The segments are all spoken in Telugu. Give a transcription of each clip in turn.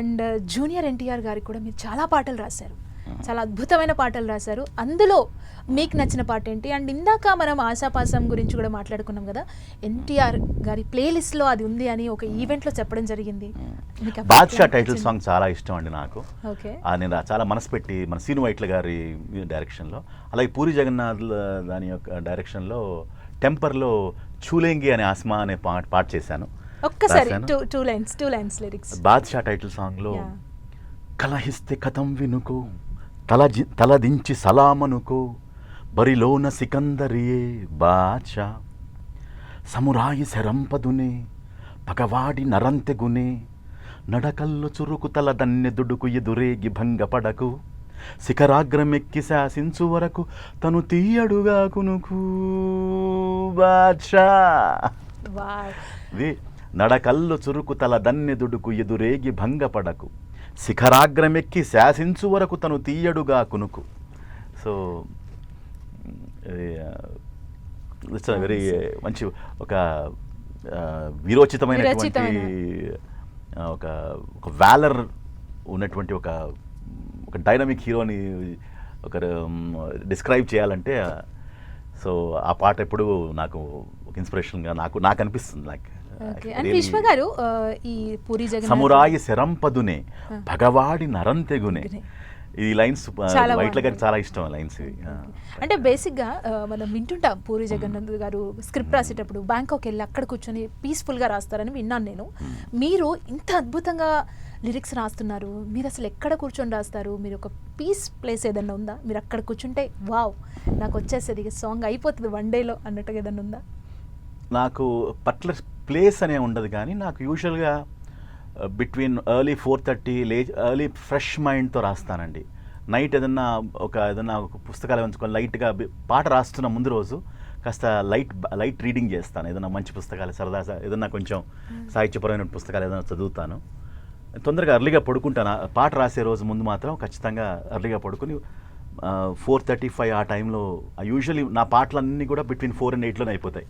అండ్ జూనియర్ ఎన్టీఆర్ గారికి కూడా మీరు చాలా పాటలు రాశారు, చాలా అద్భుతమైన పాటలు రాశారు. అందులో మీకు నచ్చిన పాట ఏంటి? అండ్ ఇందాక మనం ఆశాపాసం గురించి కూడా మాట్లాడుకున్నాం కదా, ఎన్టీఆర్ గారి ప్లేలిస్ట్లో అది ఉంది అని ఒక ఈవెంట్లో చెప్పడం జరిగింది. బాద్షా టైటిల్ సాంగ్ చాలా ఇష్టం అండి నాకు. ఓకే, నేను చాలా మనసు పెట్టి మన సీను వైట్ల గారి డైరెక్షన్లో, అలాగే పూరి జగన్నాథ్ దాని యొక్క డైరెక్షన్లో టెంపర్లో చూలేంగి అనే ఆస్మా అనే పాట చేశాను. ఒక్కసారి two lines lyrics. Badshah title సాంగ్లో కలహిస్తే కథం వినుకో, తల దించి సలామనుకో, బరిలోన సికందరియే బాద్షా, సమురాయి శరంపదునే పగవాడి నరంతెగునే, నడకల్లు చురుకు తల దన్నెదుడుకు ఎదురేగి భంగపడకు, శిఖరాగ్రమెక్కి శాసించు వరకు తను తీయడుగా కునుకు బాద్షా. నడకల్లు చురుకు తల దన్నెదుడుకు ఎదురేగి భంగపడకు, శిఖరాగ్రమెక్కి శాసించు వరకు తను తీయడుగా కునుకు. సో ఇట్స్ వెరీ మంచి ఒక వీరోచితమైనటువంటి ఒక వ్యాలర్ ఉన్నటువంటి ఒక డైనమిక్ హీరోని ఒక డిస్క్రైబ్ చేయాలంటే సో ఆ పాట ఎప్పుడు నాకు ఒక ఇన్స్పిరేషన్గా నాకు అనిపిస్తుంది. లైక్ విశ్వ గారు, ఈ పూరి జగన్నాథ్ సమురాయి శరంపదునే భగవాడి నరంతెగునే, ఈ లైన్స్ వైట్ల గారికి చాలా ఇష్టం లైన్స్ ఇవి. అంటే బేసిక్గా మనం వింటుంటాం పూరి జగన్నాథ్ గారు స్క్రిప్ట్ రాసేటప్పుడు బ్యాంకాక్ వెళ్ళి అక్కడ కూర్చొని పీస్ఫుల్గా రాస్తారని విన్నాను నేను. మీరు ఇంత అద్భుతంగా లిరిక్స్ రాస్తున్నారు, మీరు అసలు ఎక్కడ కూర్చొని రాస్తారు? మీరు ఒక పీస్ ప్లేస్ ఏదన్నా ఉందా? మీరు అక్కడ కూర్చుంటే వావ్ నాకు వచ్చేసేది సాంగ్ అయిపోతుంది వన్ డేలో అన్నట్టుగా ఏదన్నా ఉందా? నాకు పర్టికులర్ ప్లేస్ అనే ఉండదు, కానీ నాకు యూజువల్గా బిట్వీన్ ఎర్లీ 4:30 ఎర్లీ ఫ్రెష్ మైండ్తో రాస్తానండి. నైట్ ఏదన్నా ఒక పుస్తకాలు ఉంచుకొని లైట్గా పాట రాస్తున్న ముందు రోజు కాస్త లైట్ రీడింగ్ చేస్తాను. ఏదైనా మంచి పుస్తకాలు సరదా ఏదన్నా కొంచెం సాహిత్యపరమైన పుస్తకాలు ఏదైనా చదువుతాను. తొందరగా ఎర్లీగా పడుకుంటాను. పాట రాసే రోజు ముందు మాత్రం ఖచ్చితంగా ఎర్లీగా పడుకుని 4:35 ఆ టైంలో యూజువల్లీ నా పాటలన్నీ కూడా బిట్వీన్ 4 and 8లోనే అయిపోతాయి.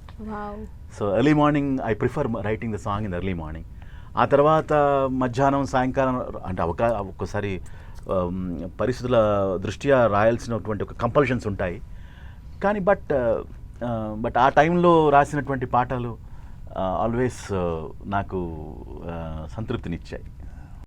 So early morning I prefer writing the song in early morning. ఆ తర్వాత మధ్యాహ్నం సాయంకాలం అంటే ఒక్కోసారి పరిస్థితుల దృష్ట్యా రాయాల్సినటువంటి ఒక కంపల్షన్స్ ఉంటాయి, కానీ బట్ ఆ టైంలో రాసినటువంటి పాటలు ఆల్వేస్ నాకు సంతృప్తినిచ్చాయి.